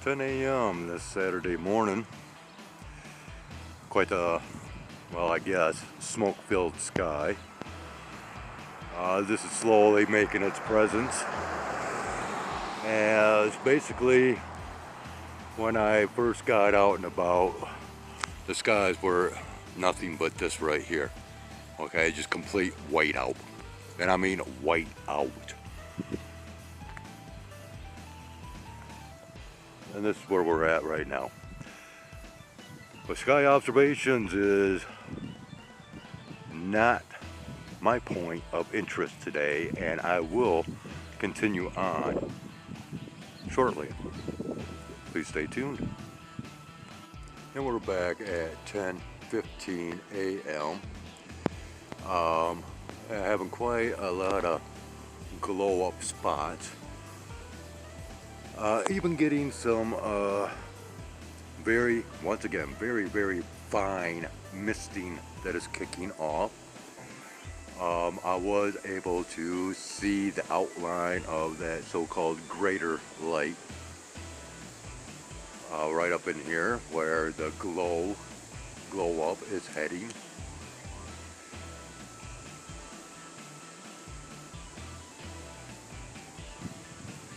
10 a.m. this Saturday morning. Quite a, well, I guess, smoke-filled sky. This is slowly making its presence. As basically, when I first got out and about, the skies were nothing but this right here. Okay, just complete white out. And I mean white out. And this is where we're at right now. But sky observations is not my point of interest today, and I will continue on shortly. Please stay tuned. And we're back at 10:15 a.m. Having quite a lot of glow up spots. Even getting some once again, very fine misting that is kicking off. I was able to see the outline of that so-called greater light right up in here where the glow up is heading.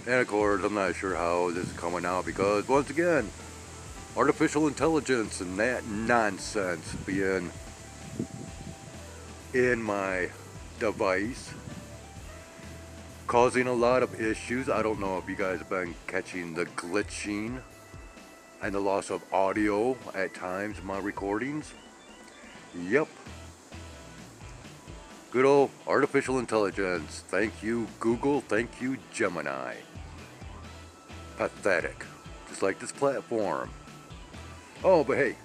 And of course, I'm not sure how this is coming out because, once again, artificial intelligence and that nonsense being in my device, causing a lot of issues. I don't know if you guys have been catching the glitching and the loss of audio at times in my recordings. Yep. Good old artificial intelligence. Thank you, Google. Thank you, Gemini. Pathetic. Just like this platform. Oh, but hey,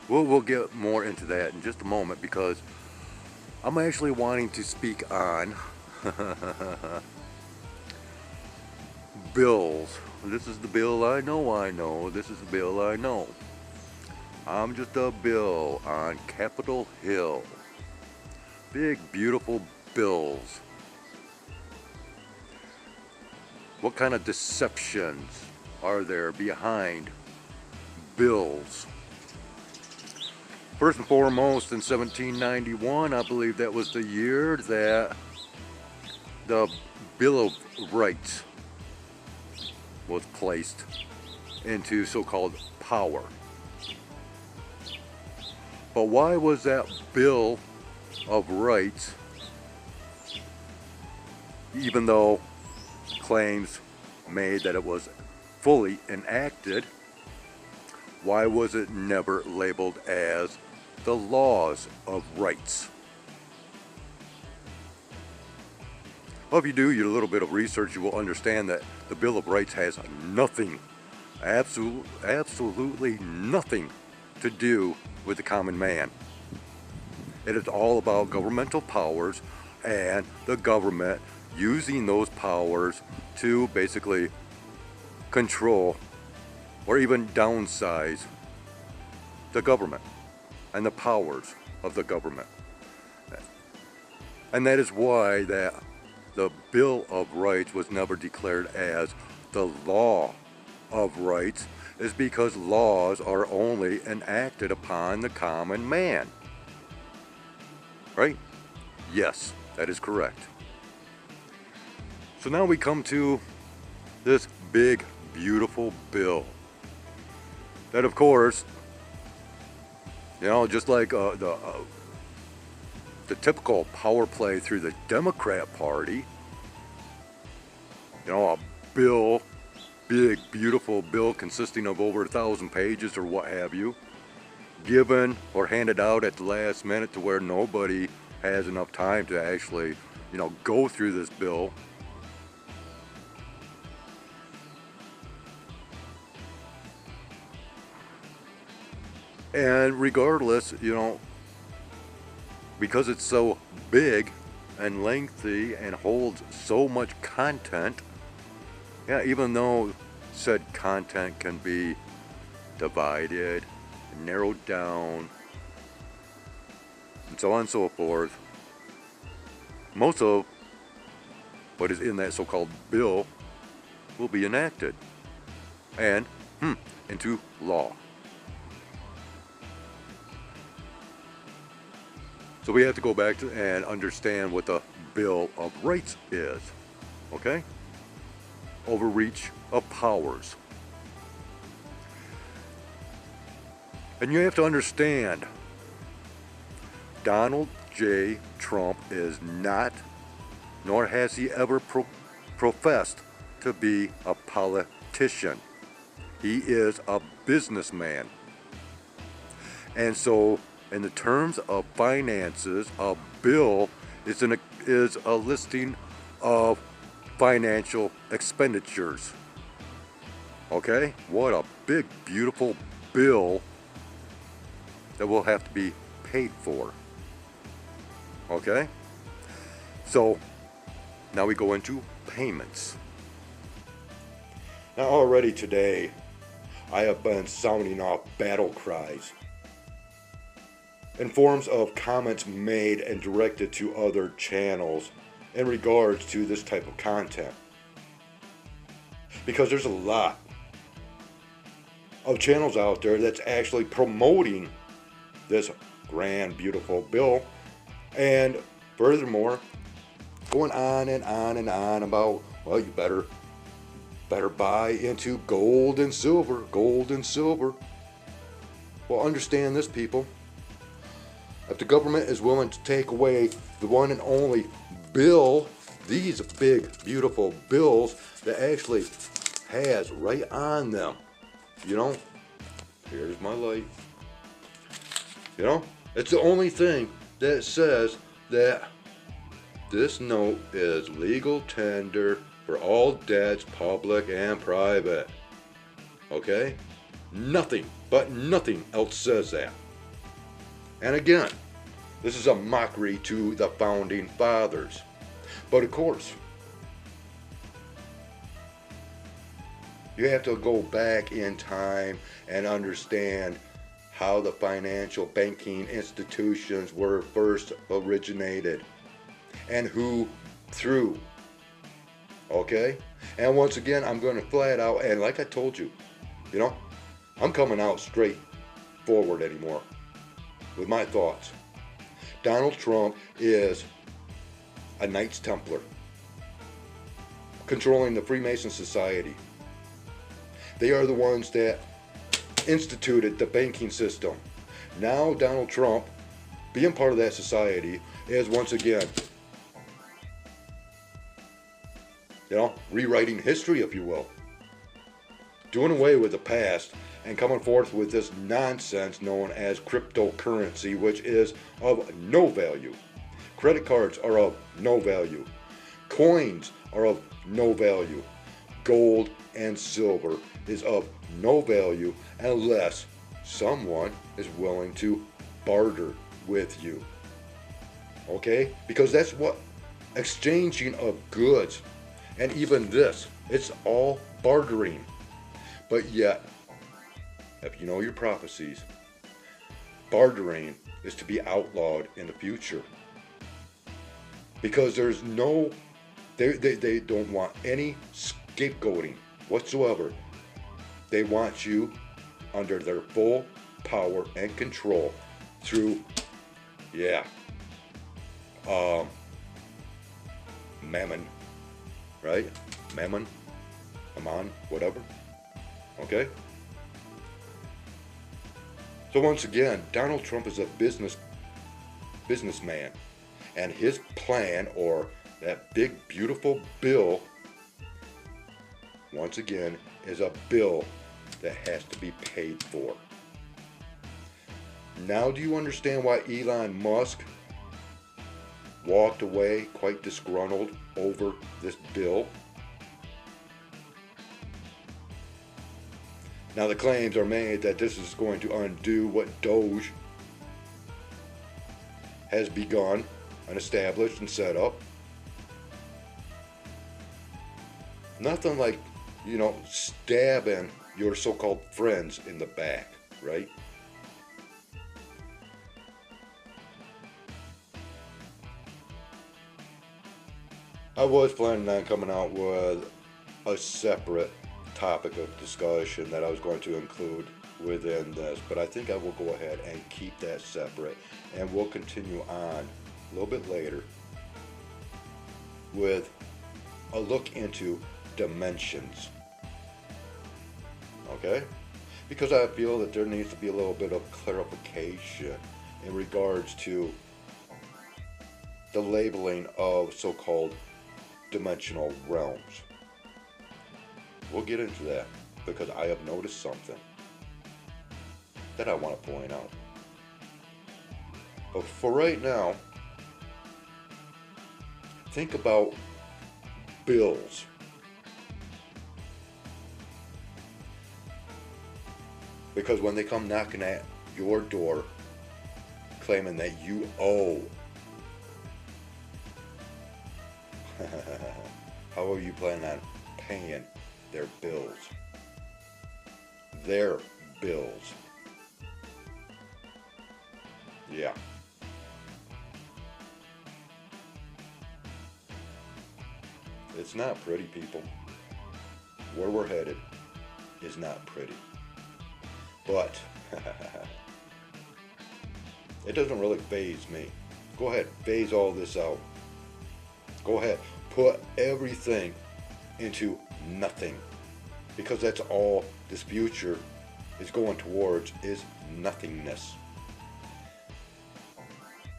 we'll get more into that in just a moment because I'm actually wanting to speak on bills. This is the bill I know. This is the bill I know. I'm just a bill on Capitol Hill. Big, beautiful bills. What kind of deceptions are there behind bills? First and foremost, in 1791, I believe that was the year that the Bill of Rights was placed into so-called power. But why was that Bill of Rights, even though claims made that it was fully enacted, why was it never labeled as the Laws of Rights? Well, if you do your little bit of research, you will understand that the Bill of Rights has nothing, absolutely nothing to do with the common man. It is all about governmental powers and the government using those powers to basically control or even downsize the government and the powers of the government. And that is why that the Bill of Rights was never declared as the Law of Rights, is because laws are only enacted upon the common man. Right? Yes, that is correct. So now we come to this big, beautiful bill. That, of course, you know, just like the typical power play through the Democrat Party, you know, a bill, big, beautiful bill consisting of over 1,000 pages or what have you, given or handed out at the last minute to where nobody has enough time to actually, you know, go through this bill. And regardless, you know, because it's so big and lengthy and holds so much content, yeah, even though said content can be divided, narrowed down, and so on and so forth, most of what is in that so-called bill will be enacted. and into law. So we have to go back to and understand what the Bill of Rights is. Okay? Overreach of powers. And you have to understand, Donald J. Trump is not, nor has he ever professed to be a politician. He is a businessman. And so, in the terms of finances, a bill is a listing of financial expenditures. Okay? What a big, beautiful bill that will have to be paid for. Okay? So, now we go into payments. Now already today, I have been sounding off battle cries in forms of comments made and directed to other channels in regards to this type of content. Because there's a lot of channels out there that's actually promoting this grand, beautiful bill, and furthermore, going on and on and on about, well, you better buy into gold and silver, gold and silver. Well, understand this, people. If the government is willing to take away the one and only bill, these big, beautiful bills that actually has right on them, here's my light. It's the only thing that says that this note is legal tender for all debts, public and private. Okay? Nothing, but nothing else says that. And again, this is a mockery to the founding fathers. But of course, you have to go back in time and understand how the financial banking institutions were first originated and who through. Okay? And once again, I'm going to flat out, and like I told you, I'm coming out straight forward anymore with my thoughts. Donald Trump is a Knights Templar controlling the Freemason Society. They are the ones that instituted the banking system. Now Donald Trump, being part of that society, is once again, rewriting history, if you will. Doing away with the past and coming forth with this nonsense known as cryptocurrency, which is of no value. Credit cards are of no value. Coins are of no value. Gold and silver is of no value unless someone is willing to barter with you. Okay? Because that's what exchanging of goods, and even this, it's all bartering. But yet, if you know your prophecies, bartering is to be outlawed in the future. Because there's no, they don't want any scapegoating whatsoever. They want you under their full power and control through, mammon, right? Mammon, whatever. Okay? So once again, Donald Trump is a businessman, and his plan, or that big beautiful bill, once again, is a bill that has to be paid for. Now do you understand why Elon Musk walked away quite disgruntled over this bill? Now the claims are made that this is going to undo what Doge has begun and established and set up. Nothing like, stabbing your so-called friends in the back, right? I was planning on coming out with a separate topic of discussion that I was going to include within this, but I think I will go ahead and keep that separate, and we'll continue on a little bit later with a look into dimensions. Okay? Because I feel that there needs to be a little bit of clarification in regards to the labeling of so-called dimensional realms. We'll get into that because I have noticed something that I want to point out. But for right now, think about bills. Because when they come knocking at your door claiming that you owe, how are you planning on paying their bills? Their bills. Yeah. It's not pretty, people. Where we're headed is not pretty. But it doesn't really faze me. Go ahead, phase all this out. Go ahead, put everything into nothing. Because that's all this future is going towards, is nothingness.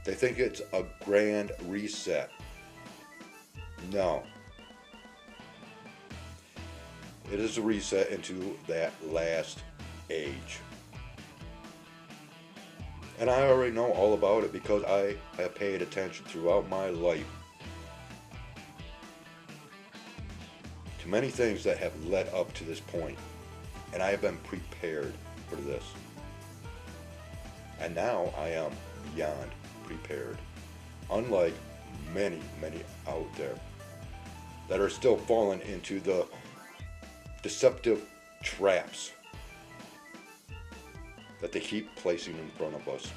They think it's a grand reset. No. It is a reset into that last age. And I already know all about it because I have paid attention throughout my life to many things that have led up to this point. And I have been prepared for this. And now I am beyond prepared. Unlike many, many out there that are still falling into the deceptive traps that they keep placing in front of us.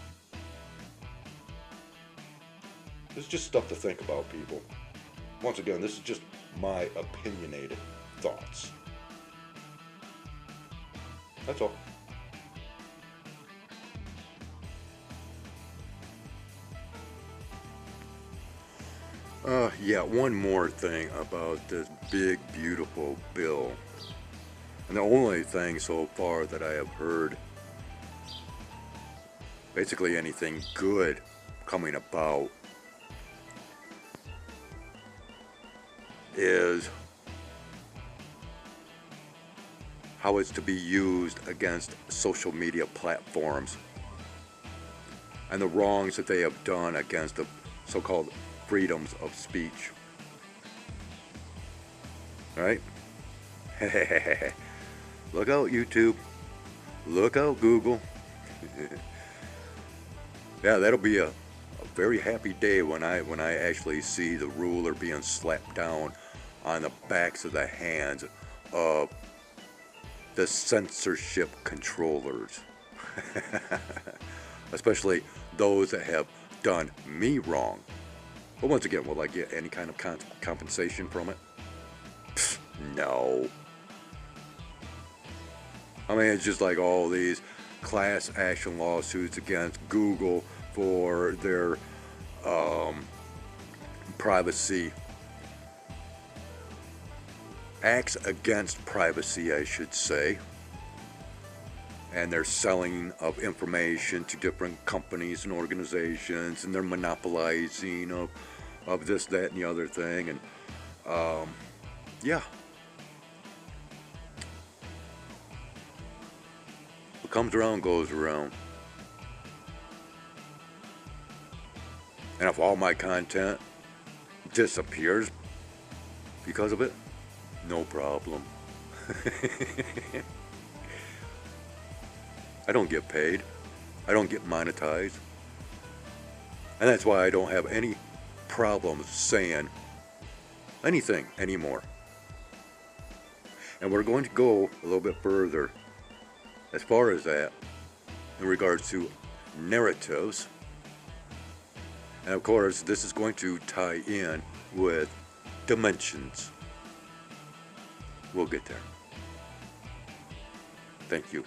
This is just stuff to think about, people. Once again, this is just my opinionated thoughts. That's all. Yeah, one more thing about this big, beautiful bill. And the only thing so far that I have heard, basically anything good coming about, is how it's to be used against social media platforms and the wrongs that they have done against the so-called freedoms of speech. Right? Look out, YouTube. Look out, Google. Yeah, that'll be a very happy day when I actually see the ruler being slapped down on the backs of the hands of the censorship controllers. Especially those that have done me wrong. But once again, will I get any kind of compensation from it? Pfft, no. I mean, it's just like all these class action lawsuits against Google for their privacy, acts against privacy, I should say, and their selling of information to different companies and organizations, and their monopolizing of this, that, and the other thing, and yeah. What comes around goes around. And if all my content disappears because of it, no problem. I don't get paid. I don't get monetized. And that's why I don't have any problems saying anything anymore. And we're going to go a little bit further as far as that in regards to narratives. And of course, this is going to tie in with dimensions. We'll get there. Thank you.